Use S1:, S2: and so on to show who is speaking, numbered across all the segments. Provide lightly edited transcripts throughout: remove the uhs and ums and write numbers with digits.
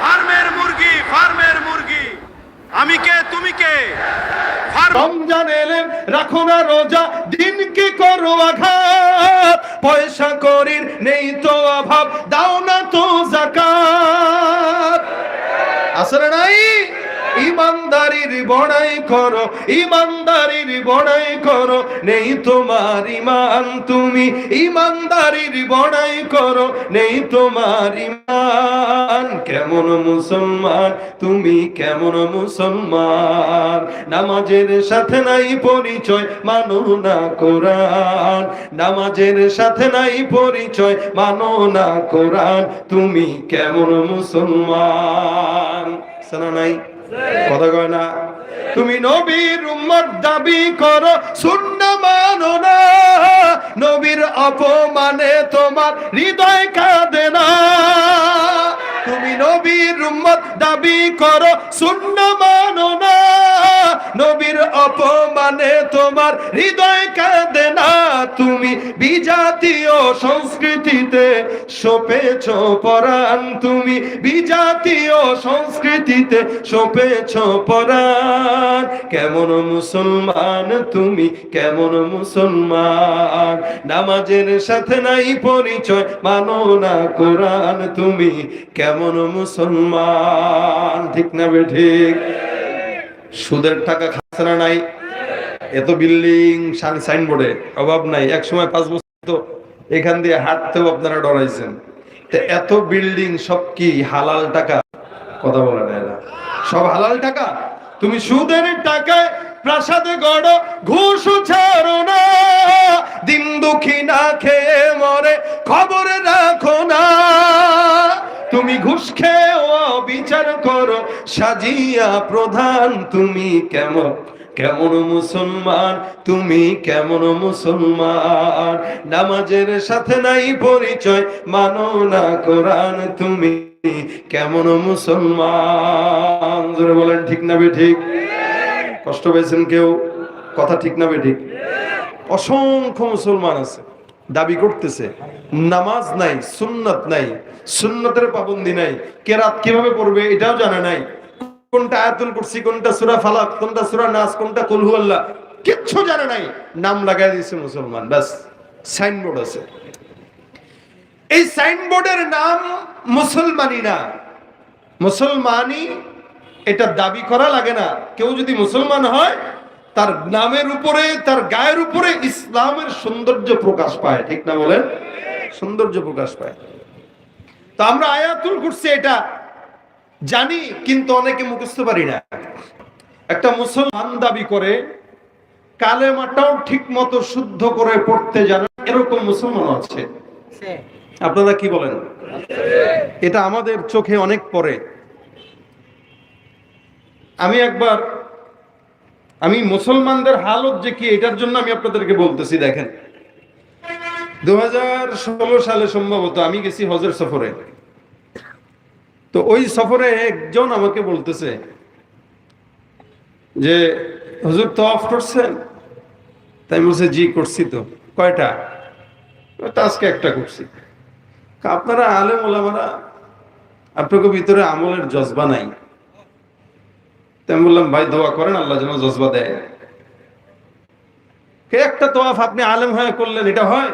S1: ফার্মের মুরগি, ফার্মের মুরগি। আমি কে, তুমি কে?
S2: রমজান এলেন রাখো না রোজা, দিন কি করো আঘাত, পয়সা করির নেই তো অভাব, দাও না তো যাকাত। আসলে নাই ইমানদারির বড়াই করো, ইমানদারির বড়াই করো, নেই তোমার ইমান, তুমি ইমানদারির বড়াই করো, নেই তোমার ইমান। কেমন মুসলমান তুমি, কেমন মুসলমান, নামাজের সাথে নাই পরিচয়, মানো না কোরআন, নামাজের সাথে নাই পরিচয়, মানো না কোরআন, তুমি কেমন মুসলমান? শোনা নাই কথা কয় না? তুমি নবীর উম্মত দাবি করো, সুন্নাহ মানো না, নবীর অপমানে তোমার হৃদয় কাঁদে না। তুমি নবীর উম্মত দাবি করো, সুন্নাহ মানো না, নবীর অপমানে তোমার হৃদয় কাঁদে না। তুমি বিজাতীয় সংস্কৃতিতে সপেছ পরাণ, তুমি বিজাতীয় সংস্কৃতিতে সপেছ পরাণ। কেমন মুসলমান তুমি, কেমন মুসলমান, নামাজের সাথে নাই পরিচয়, মানো না কোরআন, তুমি কেমন মুসলমান? ঠিক না বে ঠিক? সুদের টাকা খাচ্ছে না নাই? এত বিল্ডিং সাইনবোর্ডে অভাব নাই। এক সময় 5 বছর তো এখান দিয়ে হাঁটতেও আপনারা ডরাইছেন। এত বিল্ডিং সব কি হালাল টাকা? কথা বলে না এরা, সব হালাল টাকা। তুমি সুদের টাকায় প্রাসাদে গড়ো, ঘুষ ছাড়ো না, দিন দুঃখী না খেয়ে মরে খবর রাখো না। তুমি ঘুষ খেয়েও বিচার করো, সাজিয়া প্রধান, তুমি কেমন, কেমন মুসলমান তুমি, কেমন মুসলমান, নামাজের সাথে নাই পরিচয়, মানো না কোরআন, তুমি কেমন মুসলমান? জোরে বলেন ঠিক না বে ঠিক? কষ্ট পেয়েছেন কেউ? কথা ঠিক না বে ঠিক? অসংখ্য মুসলমান আছে দাবি করতেছে নামাজ নাই, সুন্নাত নাই, সুন্নতের পাবন্দি নাই, কেরাত কিভাবে পড়বে এটাও জানা নাই, কোনটা আয়াতুল কুরসি, কোনটা সূরা ফালাক, কোনটা সূরা নাস, কোনটা কুল হুয়াল্লাহ, কিচ্ছু জানে নাই। নাম লাগাই দিয়েছে মুসলমান, ব্যাস সাইনবোর্ড আছে। এই সাইনবোর্ডের নাম মুসলমানি না। মুসলমানি এটা দাবি করা লাগে না। কেউ যদি মুসলমান হয় তার নামের উপরে, তার গায়ের উপরে ইসলামের সৌন্দর্য প্রকাশ পায়। ঠিক না বলেন? সৌন্দর্য প্রকাশ পায়। তো আমরা আয়াতুল কুরসি এটা জানি, কিন্তু অনেকে মুখস্থ পারি না। একটা মুসলমান দাবি করে কালেমাটাও ঠিক মতো শুদ্ধ করে পড়তে জানে, এরকম মুসলমান আছে। আপনারা কি বলেন? এটা আমাদের চোখে অনেক পড়ে। আমি মুসলমানদের হালত যে কি, এটার জন্য আমি আপনাদেরকে বলতেছি। দেখেন, 2016 সালে সম্ভবত আমি গেছি হজের সফরে। তো ওই সফরে একজন আমাকে বলতেছে যে হুজুর তওয়াফ করছেন? তাই বলছে জি করছি। তো কয়টা? আজকে একটা করছি। আপনারা আলেম ওলামারা, আপনাদের ভিতরে আমলের জজবা নাই। তাই আমি বললাম ভাই দোয়া করেন আল্লাহ যেন জজবা দেয়। একটা তওয়াফ আপনি আলেম হয়ে করলেন, এটা হয়?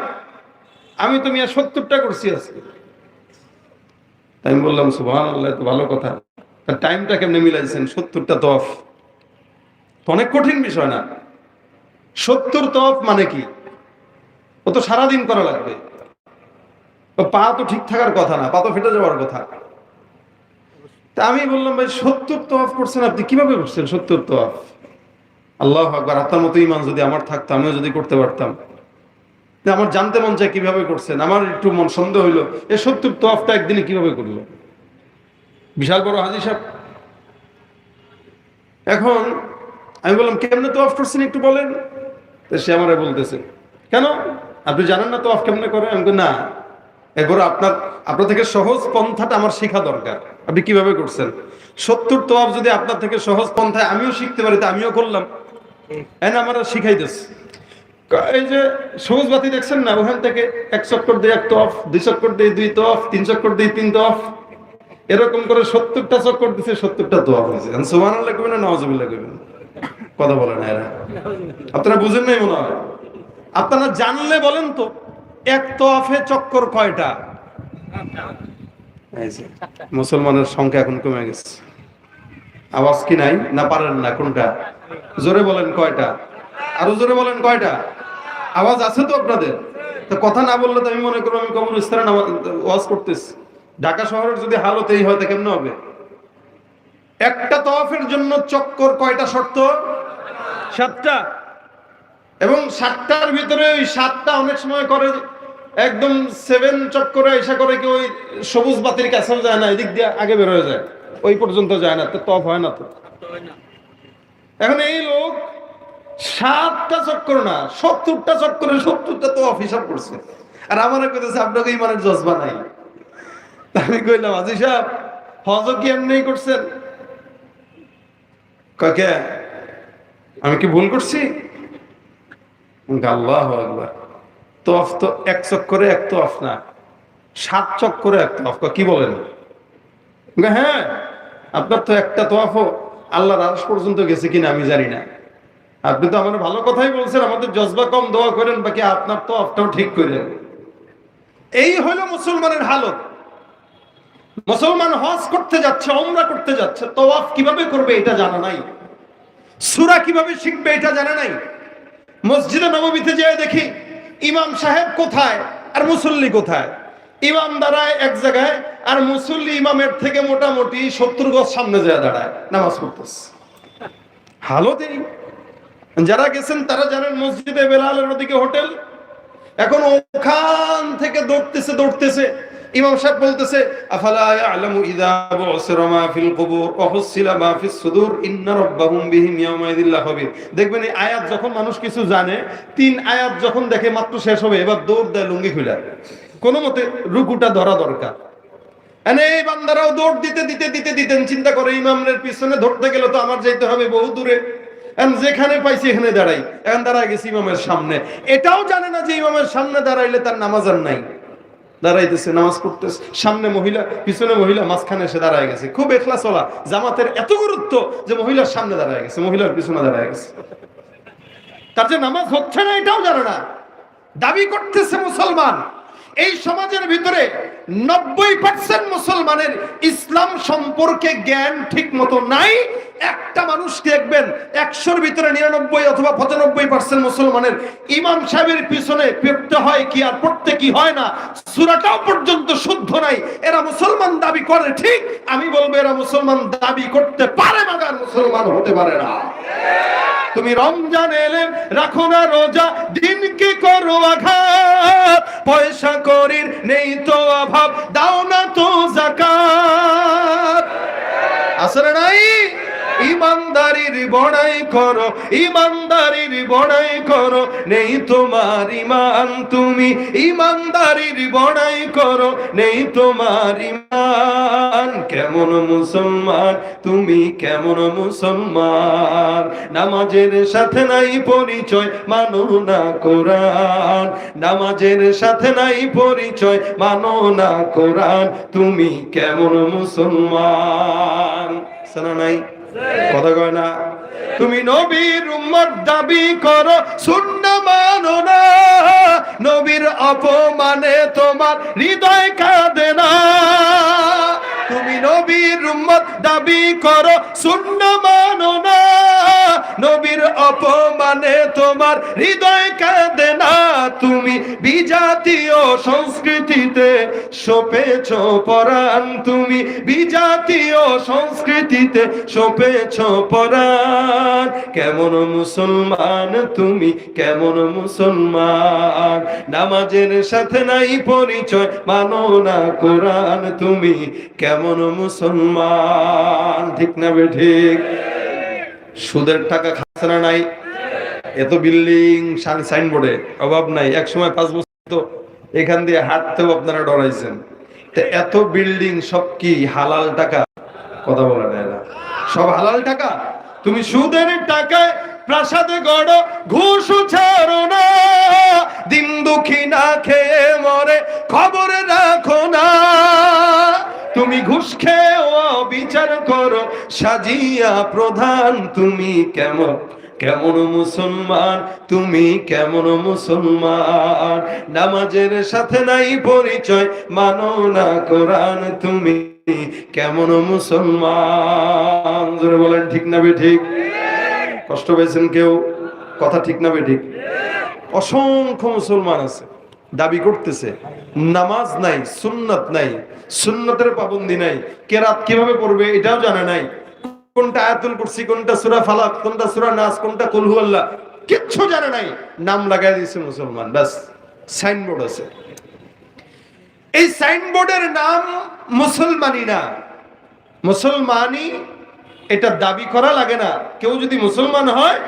S2: আমি তো মিয়া 70টা করছি আজকে। তাই আমি বললাম সুবহানাল্লাহ, তো ভালো কথা। তার টাইমটা কেমনে মিলাইছেন? 70টা তওয়াফ তো অনেক কঠিন বিষয় না। 70 তওয়াফ মানে কি? ও তো সারাদিন করা লাগবে। পা তো ঠিক থাকার কথা না, পা তো ফেটে যাওয়ার কথা। তা আমি বললাম ভাই 70 তওয়াফ করছেন আপনি, কিভাবে করছেন 70 তওয়াফ? আল্লাহু আকবার। আপনার মতো ঈমান যদি আমার থাকতো, আমিও যদি করতে পারতাম। আমার জানতে মন চায় কিভাবে করছেন। আমার একটু মন সন্দেহ হইলো, এই 70 তওয়াফটা একদিনে কিভাবে করলো? বিশাল বড় হাজী সাহেব। এখন আমি বললাম কেমনে তওয়াফ করছেন একটু বলেন। তো সে আমারে বলতেছে কেন আপনি জানেন না তওয়াফ কেমনে করে? আমি বলি না, এরপর আপনার থেকে সহজ পন্থাটা আমার শেখা দরকার। আপনি কিভাবে করছেন? 70 তওয়াফ যদি আপনার থেকে সহজ পন্থায় আমিও শিখতে পারি, তা আমিও করলাম। এনে আমার শিখাইতেছে। এই যে সবুজ বাতি দেখছেন না, ওখান থেকে 1 চক্কর দিয়ে 1 তওয়াফ, 2 চক্কর দিয়ে 2 তওয়াফ, 3 চক্কর দিয়ে 3 তওয়াফ। এরকম করে 70টা চক্কর দিছে, 70টা তোয়াফ হয়েছে। সুবহানাল্লাহ কইবেন না নাউজুবিল্লাহ কইবেন? কথা বলে না এরা। আপনারা বুঝেন নাই মনে হয়। আপনারা জানলে বলেন তো, এক তোয়াফে চক্কর কয়টা? এই যে মুসলমানের সংখ্যা এখন কমে গেছে। আওয়াজ কি নাই না পারেন না? কোনটা জোরে বলেন, কয়টা? আরো জোরে বলেন, কয়টা? আওয়াজ আছে তো আপনাদের? তো কথা না বললে তো আমি মনে করব আমি কবরস্থানে ওয়াজ করতেছি। ঢাকা শহরের যদি হালত এই হয় তা কেমন হবে? একটা তওয়াফের জন্য চক্কর কয়টা শর্ত? 7টা। এবং 7টার ভিতরে ওই 7টা অনেক সময় করে একদম 7 চক্করে এসে করে কি ওই সবুজ বাতির কাছেও যায় না, এদিক দিয়ে আগে বের হয়ে যায়, ওই পর্যন্ত যায় না, তো তওয়াফ হয় না। তো এখন এই লোক 7টা চক্কর না 70টা চক্করে 70টা তওয়াফ হিসাব করছে, আর আমারে কইতেছে আপনাকে ইমানের জজবা নাই। আমি কইলাম আজি সাহেব হজ কি এমনি করছেন? কাকে আমি কি ভুল করছি? আল্লাহু আকবার। তওয়াফ তো এক চক্করে এক তওয়াফ না, 7 চক্করে এক তওয়াফ। কি বলেন? হ্যাঁ, আপনার তো একটা তওয়াফও আল্লাহর আরশ পর্যন্ত গেছে কিনা আমি জানি না। আপনি তো আমাদের ভালো কথাই বলছেন, আমাদের জজবা কম, দোয়া করেন, বাকি আপনার তওয়াফটাও ঠিক করেন। এই হলো মুসলমানের হালত। মুসলমান হজ করতে যাচ্ছে, উমরা করতে যাচ্ছে, তওয়াফ কিভাবে করবে এটা জানা নাই, সূরা কিভাবে শিখবে এটা জানা নাই। মসজিদে নববীতে যেয়ে দেখি ইমাম সাহেব কোথায় আর মুসল্লি কোথায়। ইমাম দাঁড়ায় এক জায়গায় আর মুসল্লি ইমামের থেকে মোটামুটি 70 গজ সামনে যায় দাঁড়ায় নামাজ পড়তেছে। হালত এই। যারা গেছেন তারা জানেন মসজিদে বেলালের ওদিকে হোটেল, এখন ওখান থেকে দৌড়তেছে ইমাম সাহেব বলতেছে আফালা ইয়ালামু ইযা বুসিরা মা ফিল কুবুর ওয়া হুসিলা মা ফিস সুদুর ইন্না রাব্বাহুম বিহিম ইয়াওমাইযিল লাখাবির। দেখবেন এই আয়াত যখন মানুষ কিছু জানে, 3 আয়াত যখন দেখে মাত্র শেষ হবে, এবার দৌড় দেয় লুঙ্গি খুলে, কোনো মতে রুকুটা ধরা দরকার। এই বান্দারাও দৌড় দিতে চিন্তা করে ইমামের পিছনে ধরতে গেলে তো আমার যাইতে হবে বহু দূরে, যেখানে পাইছি এখানে দাঁড়াই। এখন দাঁড়ায় গেছি ইমামের সামনে, এটাও জানে না যে ইমামের সামনে দাঁড়াইলে তার নামাজ আর নাই। দাঁড়াইতেছে, নামাজ পড়তেছে, সামনে মহিলা, পিছনে মহিলা, মাঝখানে এসে দাঁড়ায় গেছে। খুব এখলাস ওয়ালা, জামাতের এত গুরুত্ব যে মহিলার সামনে দাঁড়ায় গেছে, মহিলার পিছনে দাঁড়ায় গেছে। তার যে নামাজ হচ্ছে না এটাও জানে না, দাবি করতেছে মুসলমান। এই সমাজের ভিতরে 90% মুসলমানের ইসলাম সম্পর্কে জ্ঞান ঠিক মতো নাই। একটা মানুষ দেখবেন 100-র ভিতরে 99 অথবা 95% মুসলমানের ইমাম সাহেবের পিছনে পড়তে হয় কি আর পড়তে কি হয় না, সূরাটাও পর্যন্ত শুদ্ধ নাই। এরা মুসলমান দাবি করে ঠিক, আমি বলবো এরা মুসলমান দাবি করতে পারে মাগার মুসলমান হতে পারে না। তুমি রমজান এলে রাখো না রোজা, দিনকে করো আঘাত, পয়সা করির নেই তো অভাব, দাও না তো যাকাত। আসলে নাই ইমানদারির বড়াই করো, ইমানদারির বড়াই করো, নেই তোমার ইমান, তুমি ইমানদারির বড়াই করো, নেই তোমার ইমান। কেমন মুসলমান তুমি, কেমন মুসলমান, নামাজের সাথে নাই পরিচয়, মানো না কোরআন, নামাজের সাথে নাই পরিচয়, মানো না কোরআন, তুমি কেমন মুসলমান। শোনা নাই কথা কয় না? তুমি নবীর উম্মত দাবি করো, সুন্নাহ মানো না, নবীর অপমানে তোমার হৃদয় কাঁদে না। তুমি নবীর উম্মত দাবি করো, সুন্নাহ মানো না, নবীর অপমানে তোমার হৃদয় কাঁদে না। তুমি বিজাতীয় সংস্কৃতিতে সপেছ পরাণ, তুমি বিজাতীয় সংস্কৃতিতে সপেছ পরাণ। কেমন মুসলমান তুমি, কেমন মুসলমান, নামাজের সাথে নাই পরিচয়, মানো না কোরআন, তুমি কেমন মুসলমান। ঠিক না বে ঠিক? সুদের টাকা খাচ্ছে না নাই? এত বিল্ডিং সাইনবোর্ডে অভাব নাই। এক সময় 5 বছর তো এখান দিয়ে হাঁটতেও আপনারা ডরাইছেন। এত বিল্ডিং সব কি হালাল টাকা? কথা বলে না, সব হালাল টাকা। তুমি সুদের টাকায় প্রাসাদে গড়ো, ঘুষ ছাড়ো না, দিন দুঃখী না খেয়ে মরে খবর রাখো না। তুমি ঘুষ খেয়ে করো সাজিয়া প্রধান, তুমি কেমন কেমন মুসলমান, তুমি কেমন মুসলমান, নামাজের সাথে নাই পরিচয়, মানো না কোরআন, তুমি কেমন মুসলমান। জোরে বলেন ঠিক না বেঠিক? কষ্ট পেয়েছেন কেউ? কথা ঠিক না বেঠিক? অসংখ্য মুসলমান আছে দাবি করতেছে নামাজ নাই, সুন্নাত নাই, সুন্নতের পাবন্দি নাই, কেরাত কিভাবে পড়বে এটাও জানে নাই, কোনটা আয়াতুল কুরসি, কোনটা সূরা ফালাক, কোনটা সূরা নাস, কোনটা কুল হুয়াল্লাহ কিচ্ছু জানে নাই, নাম লাগাই দিয়েছে মুসলমান। বাস সাইনবোর্ড আছে, এই সাইনবোর্ডের নাম মুসলমানি না। মুসলমানি এটা দাবি করা লাগে না। কেউ যদি মুসলমান হয়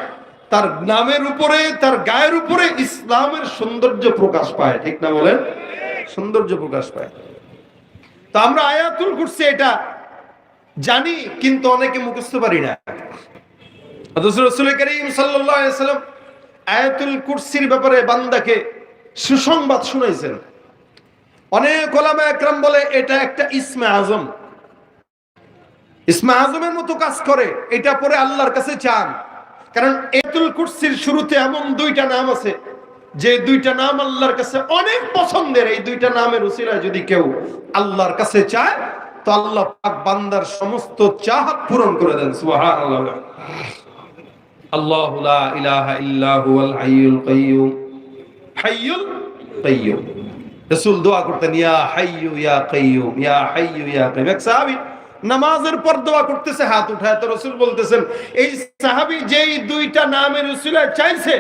S2: তার নামের উপরে, তার গায়ের উপরে ইসলামের সৌন্দর্য প্রকাশ পায়, ঠিক না বলেন? সৌন্দর্য প্রকাশ পায়। তো আমরা আয়াতুল কুরসি এটা জানি, কিন্তু অনেকে মুখস্থ পারি না। রাসূল করিম সাল্লাল্লাহু আলাইহি ওয়াসাল্লাম আয়াতুল কুরসির ব্যাপারে বান্দাকে সুসংবাদ শুনাইছেন। অনেক উলামা একরাম বলে এটা একটা ইসমে আজম, ইসমে আজমের মতো কাজ করে, এটা পরে আল্লাহর কাছে চান। কারণ আয়াতুল কুরসির শুরুতে এমন দুইটা নাম আছে যে দুইটা নাম আল্লাহর কাছে অনেক পছন্দের। এই দুইটা নামের উসিলায় যদি কেউ আল্লাহর কাছে চায় তো আল্লাহ পাক বান্দার সমস্ত চাহত পূরণ করে দেন। সুবহানাল্লাহ। আল্লাহু লা ইলাহা ইল্লা হুয়াল হাইয়ুল কাইয়্যুম, হাইয়ুল কাইয়্যুম। রাসূল দোয়া করতেন ইয়া হাইয়্যু ইয়া কাইয়্যুম, ইয়া হাইয়্যু ইয়া কাইয়্যুম। এক সাহাবী নামাজের পর দোয়া করতেছে, হাত উঠায়, তো রাসূল বলতেছেন এই সাহাবী যেই দুইটা নামের উসিলায় চাইছে,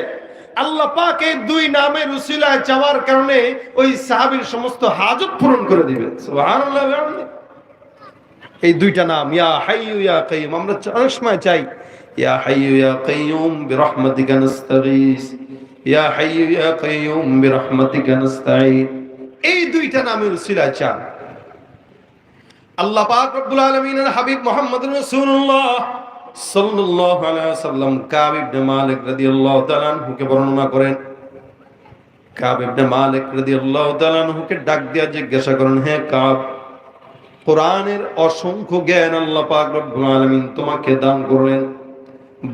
S2: আল্লাহ পাক এই দুই নামের উসিলায় চাওয়ার কারণে ওই সাহাবীর সমস্ত হাজত পূরণ করে দিবেন। সুবহানাল্লাহ। এই দুইটা নাম ইয়া হাইয়্যু ইয়া কাইয়্যুম আমরা অনেক সময় চাই, ইয়া হাইয়্যু ইয়া কাইয়্যুম বিরহমাতিকা নাস্তাগীস, ইয়া হাইয়্যু ইয়া কাইয়্যুম বিরহমাতিকা নাস্তাঈন। এই দুইটা নামের উসিলায় চান। আল্লাহ পাক রব্বুল আলামিনের হাবিব মুহাম্মদুর রাসূলুল্লাহ সাল্লাল্লাহু আলাইহি ওয়াসাল্লাম কাব ইবনে মালিক রাদিয়াল্লাহু তাআলা আনহুকে বর্ণনা করেন। কাব ইবনে মালিক রাদিয়াল্লাহু তাআলা আনহুকে ডাক দিয়া জিজ্ঞাসা করেন, হে কাব, কোরআনের অসংখ্য জ্ঞান আল্লাহ পাক রব্বুল আলামিন তোমাকে দান করলেন,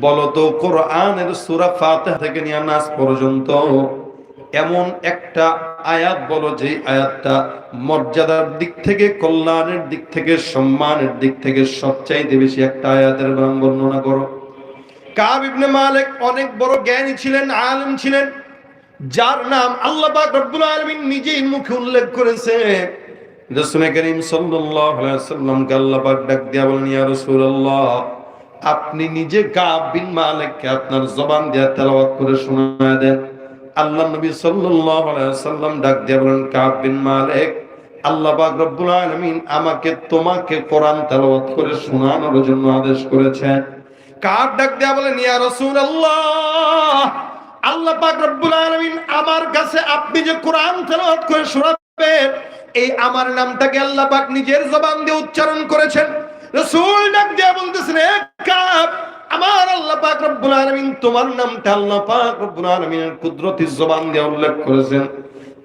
S2: বলো তো কোরআনের সূরা ফাতিহা থেকে নিয়ে নাস পর্যন্ত এমন একটা আয়াত বলো যে আয়াতটা মর্যাদার দিক থেকে, কল্যাণের দিক থেকে, সম্মানের দিক থেকে সবচাইতে বেশি একটা আয়াতের নাম বর্ণনা করো। কাব ইবনে মালিক অনেক বড় জ্ঞানী ছিলেন, আলেম ছিলেন, যার নাম আল্লাহ পাক রব্বুল আলামিন নিজেই মুখে উল্লেখ করেছেন। রাসূল করিম সাল্লাল্লাহু আলাইহি ওয়াসাল্লামকে আল্লাহ পাক ডাক দিয়া বলেন, ইয়া রাসূলুল্লাহ, আপনি নিজে কাব বিন মালিককে আপনার জবান দিয়ে তেলাওয়াত করে শোনায় দেন। আল্লাহ নবী সাল্লাল্লাহু আলাইহি ওয়াসাল্লাম ডাক দিয়ে বলেন, কাব বিন মালিক, আল্লাহ পাক রব্বুল আলামিন আমাকে তোমাকে কোরআন তেলাওয়াত করে শোনানোর জন্য আদেশ করেছেন। কাব ডাক দিয়ে বলেন, ইয়া রাসূলুল্লাহ, আল্লাহ পাক রব্বুল আলামিন আমার কাছে আপনি যে কোরআন তেলাওয়াত করে শোনাবেন, এই আমার নামটাকে আল্লাহ পাক নিজের জবান দিয়ে উচ্চারণ করেছেন। রাসূল ডাক দিয়ে বলতেছেন, হে কাব, আমার আল্লাহ পাক রব্বুল আলামিন তোমার নামটা আল্লাহ পাক রব্বুল আলামিনের কুদরতি জবান দিয়ে উল্লেখ করেছেন।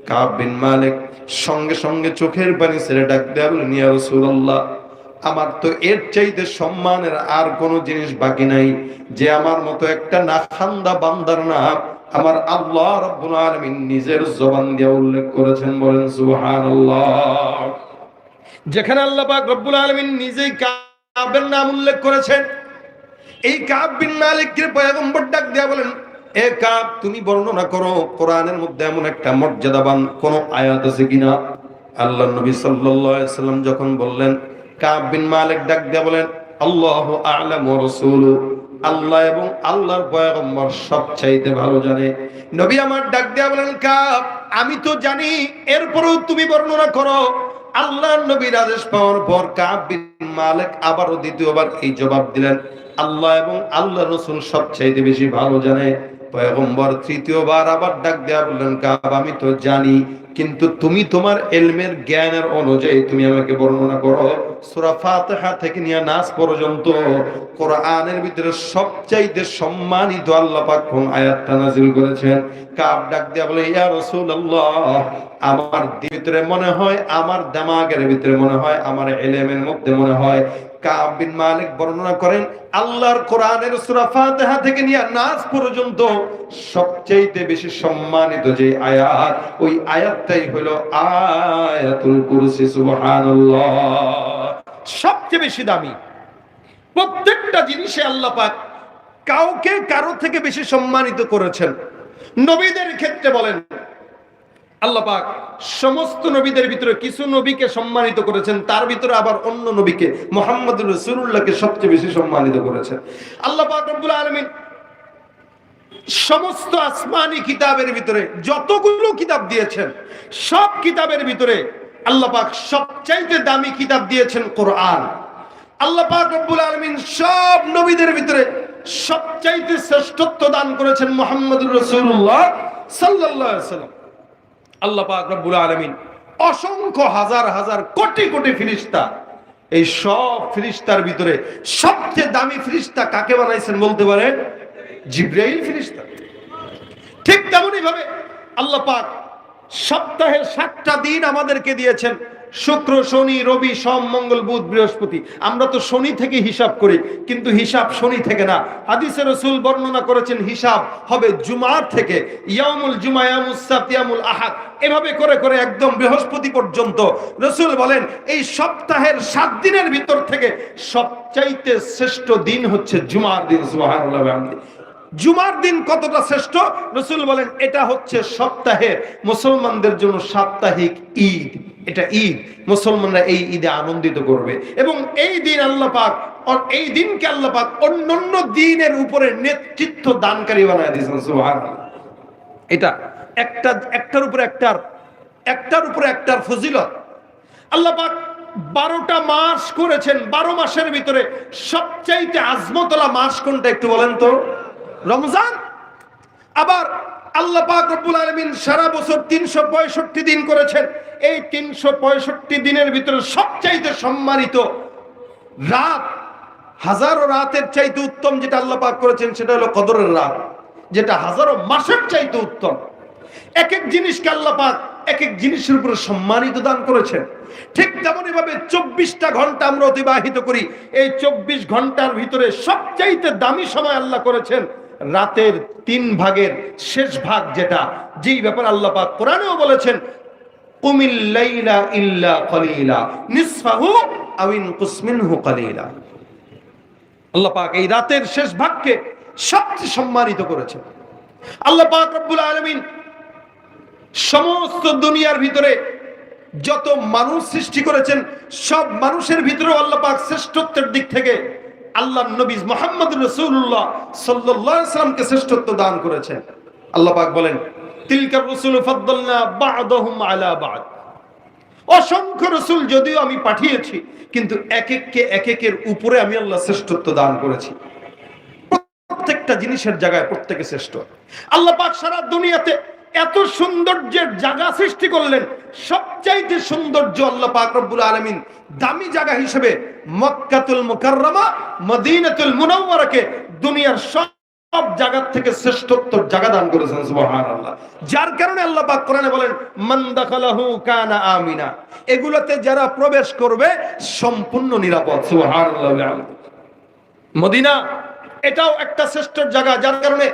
S2: কাব বিন মালিক সঙ্গে সঙ্গে চোখের পানি ছেড়ে ডাক দিয়ে বলেন, ইয়া রাসূলুল্লাহ, আমার তো এর চাইতে সম্মানের আর কোনো জিনিস বাকি নাই যে আমার মতো একটা নাখান্দা বান্দার নাম আমার আল্লাহ রাব্বুল আলামিন নিজের জবান দিয়ে উল্লেখ করেছেন। বলেন সুবহানাল্লাহ। যেখানে আল্লাহ পাক রব্বুল আলামিন নিজেই কাবের নাম উল্লেখ করেছেন, এই কাব বিন মালিককে পয়গম্বর ডাক দিয়া বলেন, এ কাব, তুমি বর্ণনা করো কোরআনের মধ্যে এমন একটা মর্যাদাবান কোন আয়াত আছে কিনা। আল্লাহর নবী সাল্লাল্লাহু আলাইহি ওয়াসাল্লাম যখন বললেন, কাব বিন মালিক ডাক দিয়া বলেন, আল্লাহু আ'লামু ওয়া রাসূলুহু, আল্লাহ এবং আল্লাহর পয়গম্বর সবচাইতে ভালো জানে। নবী আমার ডাক দিয়া বলেন, কাব, আমি তো জানি, এরপরেও তুমি বর্ণনা করো। আল্লাহর নবীর আদেশ পাওয়ার পর কাব বিন মালিক আবারও দ্বিতীয়বার এই জবাব দিলেন, আল্লাহ এবং আল্লাহর রাসূল সবচাইতে বেশি ভালো জানে। পয়গম্বর তৃতীয়বার আবার ডাক দেয়া বললেন, কাব, আমি তো জানি, কিন্তু তুমি তোমার ইলমের জ্ঞানের অনুযায়ী তুমি আমাকে বর্ণনা করো সূরা ফাতিহা থেকে নিয়ে নাস পর্যন্ত কোরআনের ভিতরে সবচাইতে সম্মানিত আল্লাহ পাক কোন আয়াতটা নাযিল করেছেন। কাব ডাক দিয়া বলে, ইয়া রাসূলুল্লাহ, আমার ভিতরে মনে হয়, আমার দিমাগের ভিতরে মনে হয়, আমার ইলমের মধ্যে মনে হয় কাব বিন মালিক বর্ণনা করেন, আল্লাহর কোরআনের সূরা ফাতিহা থেকে নিয়ে নাস পর্যন্ত সবচেয়ে বেশি সম্মানিত যে আয়াত, ওই আয়াতটাই হলো আয়াতুল কুরসি। সুবহানাল্লাহ। সবচেয়ে বেশি দামি। প্রত্যেকটা জিনিসে আল্লাহ পাক কাউকে কারো থেকে বেশি সম্মানিত করেছেন। নবীদের ক্ষেত্রে বলেন, আল্লাহ পাক সমস্ত নবীদের ভিতরে কিছু নবীকে সম্মানিত করেছেন, তার ভিতরে আবার অন্য নবীকে মুহাম্মদুর রাসূলুল্লাহকে সবচেয়ে বেশি সম্মানিত করেছেন। আল্লাহ পাক রব্বুল আলামিন সমস্ত আসমানি কিতাবের ভিতরে যতগুলো কিতাব দিয়েছেন, সব কিতাবের ভিতরে আল্লাহ পাক সবচাইতে দামি কিতাব দিয়েছেন কোরআন। আল্লাহ পাক রব্বুল আলামিন সব নবীদের ভিতরে সবচাইতে শ্রেষ্ঠত্ব দান করেছেন মুহাম্মদুর রাসূলুল্লাহ সাল্লাল্লাহু আলাইহি ওয়াসাল্লাম। আল্লাহ পাক রব্বুল আলামিন অসংখ্য হাজার হাজার কোটি কোটি ফেরেশতা, এই সব ফেরেশতার ভিতরে সবচেয়ে দামি ফেরেশতা কাকে বানাইছেন বলতে পারেন? জিবরাইল ফেরেশতা। ঠিক তেমনই ভাবে আল্লাহ পাক সপ্তাহের 7টা দিন আমাদেরকে দিয়েছেন, শুক্র, শনি, রবি, সোম, মঙ্গল, বুধ, বৃহস্পতি। আমরা তো শনি থেকে হিসাব করি, কিন্তু হিসাব শনি থেকে না। হাদিসে রাসূল বর্ণনা করেছেন হিসাব হবে জুমার থেকে, ইয়ামুল জুমা, ইয়ামুস সাবত, ইয়ামুল আহাদ, এভাবে করে করে একদম বৃহস্পতি পর্যন্ত। রাসূল বলেন এই সপ্তাহের 7 দিনের ভিতর থেকে সবচাইতে শ্রেষ্ঠ দিন হচ্ছে জুমার দিন। সুবহানাল্লাহ। জুমার দিন কতটা শ্রেষ্ঠ? রাসূল বলেন এটা হচ্ছে সপ্তাহের মুসলমানদের জন্য সাপ্তাহিক ঈদ। এটা ঈদ, মুসলমানরা এই ঈদে আনন্দিত করবে। এবং এই দিন আল্লাহ পাক, এই দিনকে আল্লাহ পাক অন্যান্য দিনের উপরে নেতৃত্ব দানকারী বানায় দিয়েছেন। সুবহানাল্লাহ। এটা একটার উপরে একটার ফজিলত। আল্লাহ পাক 12টা মাস করেছেন। 12 মাসের ভিতরে সবচাইতে আজমতলা মাস কোনটা একটু বলেন তো? রমজান। আবার আল্লাহ পাক রব্বুল আলামিন সারা বছর 365 দিন করেছেন। এই 365 দিনের ভিতরে সবচাইতে সম্মানিত রাত, হাজারো রাতের চাইতে উত্তম যেটা আল্লাহ পাক করেছেন সেটা হলো কদরের রাত, যেটা হাজারো মাসের চাইতে উত্তম। এক এক জিনিসকে আল্লাহ পাক এক এক জিনিসের উপরে সম্মানিত দান করেছেন। ঠিক তেমনই ভাবে 24টা ঘন্টা আমরা অতিবাহিত করি। এই 24 ঘন্টার ভিতরে সবচাইতে দামি সময় আল্লাহ করেছেন রাতের 3 ভাগের শেষ ভাগ, যেটা যেই ব্যাপার আল্লাহ পাক কোরআনেও বলেছেন, কুমিল লাইলা ইল্লা কলিলা নিসফাহু আও ইনকুস মিনহু কলিলা। আল্লাহ পাক এই রাতের শেষ ভাগকে সবচেয়ে সম্মানিত করেছেন। আল্লাহ পাক রব্বুল আলামিন সমস্ত দুনিয়ার ভিতরে যত মানুষ সৃষ্টি করেছেন, সব মানুষের ভিতরেও আল্লাহ পাক শ্রেষ্ঠত্বের দিক থেকে আল্লাহ নবী মুহাম্মদ রাসূলুল্লাহ সাল্লাল্লাহু আলাইহি ওয়াসাল্লামকে শ্রেষ্ঠত্ব দান করেছেন। আল্লাহ পাক বলেন, তিলকার রাসূল ফাদ্দালনা বা'দাহুম আলা বা'দ। অসংখ্য রাসূল যদিও আমি পাঠিয়েছি, কিন্তু এক একের উপরে আমি আল্লাহ শ্রেষ্ঠত্ব দান করেছি। প্রত্যেকটা জিনিসের জায়গায় প্রত্যেকে শ্রেষ্ঠ। আল্লাহ পাক সারা দুনিয়াতে এত সৌন্দর্যের জায়গা সৃষ্টি করলেন। সবচাইতে সৌন্দর্য আল্লাহ পাক রব্বুল আলামিন দামি জায়গা হিসেবে মক্কাতুল মুকাররমা, মদিনাতুল মুনাওয়ারাকে দুনিয়ার সব জায়গা থেকে শ্রেষ্ঠত্বের জায়গা দান করেছেন। সুবহানাল্লাহ। যার কারণে আল্লাহ পাক কোরআনে বলেন, মান দাখালাহু কানা আমিনা। এগুলোতে যারা প্রবেশ করবে সম্পূর্ণ নিরাপদ। সুবহানাল্লাহ। মদিনা এটাও একটা শ্রেষ্ঠ জায়গা, যার কারণে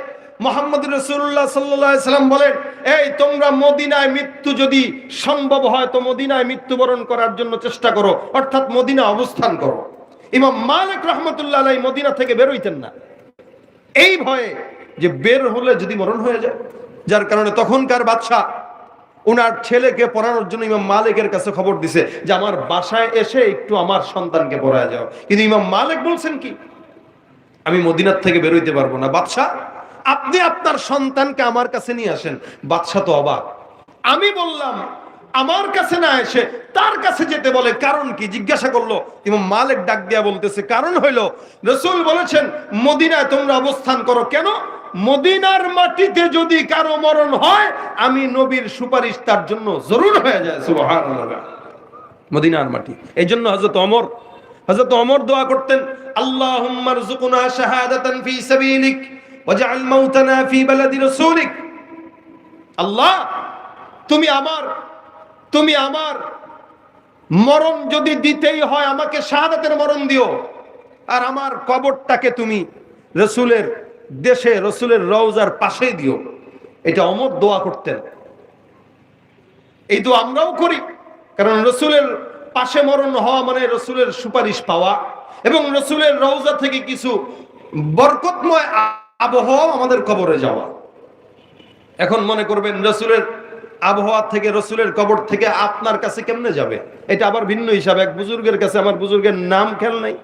S2: মুহাম্মদুর রাসূলুল্লাহ সাল্লাল্লাহু আলাইহি সাল্লাম বলেন, এই তোমরা মদিনায় মৃত্যু যদি সম্ভব হয় তো মদিনায় মৃত্যুবরণ করার জন্য চেষ্টা করো, অর্থাৎ মদিনা অবস্থান করো। ইমাম মালিক রাহমাতুল্লাহ আলাইহি মদিনা থেকে বের হইতেন না, এই ভয়ে যে বের হলে যদি মরণ হয়ে যায়। যার কারণে তখনকার বাদশা ওনার ছেলেকে পড়ানোর জন্য ইমাম মালিকের কাছে খবর দিছে যে আমার বাসায় এসে একটু আমার সন্তানকে পড়ায় যাও। কিন্তু ইমাম মালিক বলছেন কি, আমি মদিনার থেকে বের হইতে পারবো না। বাদশা, আপনি আপনার সন্তানকে আমার কাছে নিয়ে আসেন। বাদশা তো অবাক। আমি বললাম আমার কাছে না এসে তার কাছে যেতে বলে, কারণ কি জিজ্ঞাসা করলো। ইমাম মালিক ডাক দিয়া বলতেছে, কারণ হইল রাসূল বলেছেন মদিনায় তোমরা অবস্থান করো। কেন? মদিনার মাটিতে যদি কারো মরণ হয়, আমি নবীর সুপারিশ তার জন্য জরুর হয়ে যায়। সুবহানাল্লাহ। মদিনার মাটি। এই জন্য হযরত ওমর দোয়া করতেন, আল্লাহুম্মা রযুকনা শাহাদাতান ফি সাবিলিক ওয়াজআল মাউতানা ফি বালাদি রাসূলিক। আল্লাহ, তুমি আমার মরণ যদি দিতেই হয় আমাকে শাহাদাতের মরণ দিও, আর আমার কবরটাকে তুমি রসুলের দেশে রসুলের রওজার পাশেই দিও। এটা ওমর দোয়া করতেন। এই দোয়া আমরাও করি, কারণ রসুলের পাশে মরণ হওয়া মানে রসুলের সুপারিশ পাওয়া এবং রসুলের রওজা থেকে কিছু বরকতময় আবহাওয়া আমাদের কবরে যাওয়া। এখন মনে করবেন রসুলের আবহাওয়া থেকে রসুলের কবর থেকে আপনার কাছে কেমনে যাবে, এটা আবার ভিন্ন হিসাব। এক বুজুর্গের কাছে, আমার বুজুর্গের নাম খেয়াল নাই,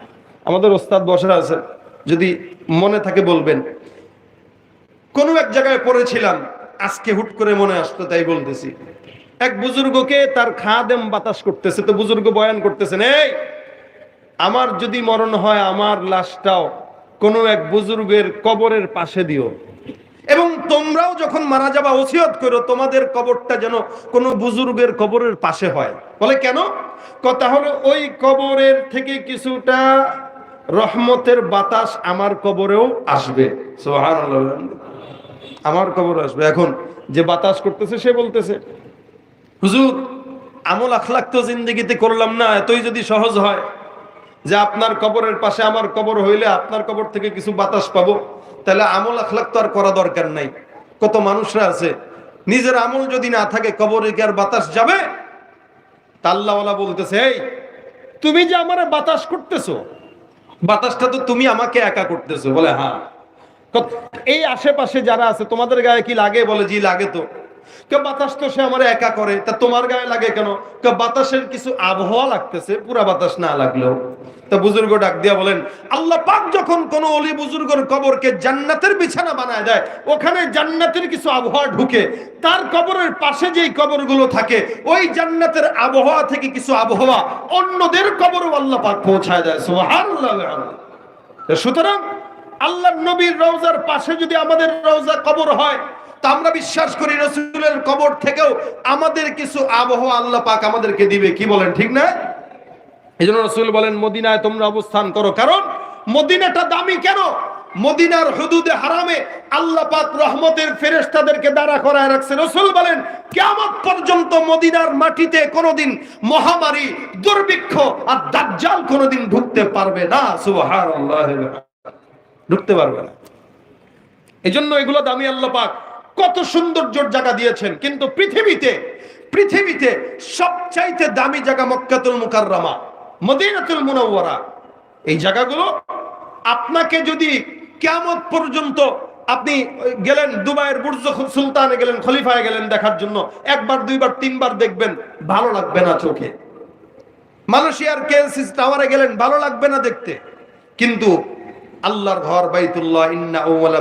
S2: আমাদের ওস্তাদ বসা আছেন, যদি মনে থাকে বলবেন। কোন এক জায়গায় পড়েছিলাম, আজকে হুট করে মনে আসতো তাই বলতেছি। এক বুজুর্গকে তার খাদেম বাতাস করতেছে, তো বুজুর্গ বয়ান করতেছেন, এই আমার যদি মরণ হয় আমার লাশটাও কোনো এক বুজুর্গের কবরের পাশে দিও, এবং তোমরাও যখন মারা যাবা ওসিয়ত করো তোমাদের কবরটা যেন কোনো বুজুর্গের কবরের পাশে হয়। বলে কেন? কথা হলো ওই কবরের থেকে কিছুটা রহমতের বাতাস আমার কবরেও আসবে। সুবহানাল্লাহ, আমার কবরে আসবে। এখন যে বাতাস করতেছে সে বলতেছে, হুজুর আমল আখলাক তো জিন্দেগিতে করলাম না, এতই যদি সহজ হয় যে আপনার কবরের পাশে আমার কবর হইলে আপনার কবর থেকে কিছু বাতাস পাবো, তাহলে আমল আখলাক তো আর করা দরকার নাই। কত মানুষরা আছে নিজের আমল যদি না থাকে কবরে কি আর বাতাস যাবে? তা আল্লাহওয়ালা বলতেছে, এই তুমি যে আমার বাতাস করতেছো, বাতাসটা তো তুমি আমাকে একা করতেছো। বলে হ্যাঁ। এই আশেপাশে যারা আছে তোমাদের গায়ে কি লাগে? বলে জি লাগে। তো বাতাস তো সে আমার একা করে, তা তোমার গায়ে লাগে কেন? বাতাসের কিছু আবহাওয়া লাগতেছে, পুরা বাতাস না লাগলেও। তা বুজুর্গ ডাক দিয়া বলেন, আল্লাহ পাক যখন কোন ওলি বুজুর্গের কবরকে জান্নাতের বিছানা বানায় দেয়, ওখানে জান্নাতের কিছু আবহাওয়া ঢুকে, তার কবরের পাশে যেই কবরগুলো থাকে ওই জান্নাতের আবহাওয়া থেকে কিছু আবহাওয়া অন্যদের কবরও আল্লাহ পাক পৌঁছায় দেয়। সুবহানাল্লাহ। সুতরাং আল্লাহর নবীর রওজার পাশে যদি আমাদের রওজা কবর হয়, তা আমরা বিশ্বাস করি রাসূলের কবর থেকেও আমাদের কিছু আবহাওয়া আল্লাহ পাক আমাদেরকে দিবে। কি বলেন, ঠিক না? এইজন্য রাসূল বলেন মদিনায় তোমরা অবস্থান করো। কারণ মদিনাটা দামি কেন? মদিনার হুদুদে হারামে আল্লাহ পাক রহমতের ফেরেশতাদেরকে দাঁড়া করায় রাখছে। রাসূল বলেন কিয়ামত পর্যন্ত মদিনার মাটিতে কোনোদিন মহামারী, দুর্ভিক্ষ আর দাজ্জাল কোনোদিন ঢুকতে পারবে না। সুবহানাল্লাহ, ঢুকতে পারবে না। এজন্য এগুলো দামি। আল্লাহ পাক কত সৌন্দর্যের জায়গা দিয়েছেন, কিন্তু পৃথিবীতে সবচাইতে দামি জায়গা মক্কাতুল মুকাররমা, মদিনাতুল মুনাওয়ারা। এই জায়গাগুলো আপনাকে যদি কিয়ামত পর্যন্ত, আপনি গেলেন দুবাইয়ের বুর্জ সুলতানে গেলেন, খলিফায় গেলেন দেখার জন্য, একবার দুইবার তিনবার দেখবেন, ভালো লাগবে না চোখে। মালয়েশিয়ার কেএলসি টাওয়ারে গেলেন, ভালো লাগবে না দেখতে। কিন্তু আল্লাহর ঘর বাইতুল্লাহ, ইন্না আউওয়ালা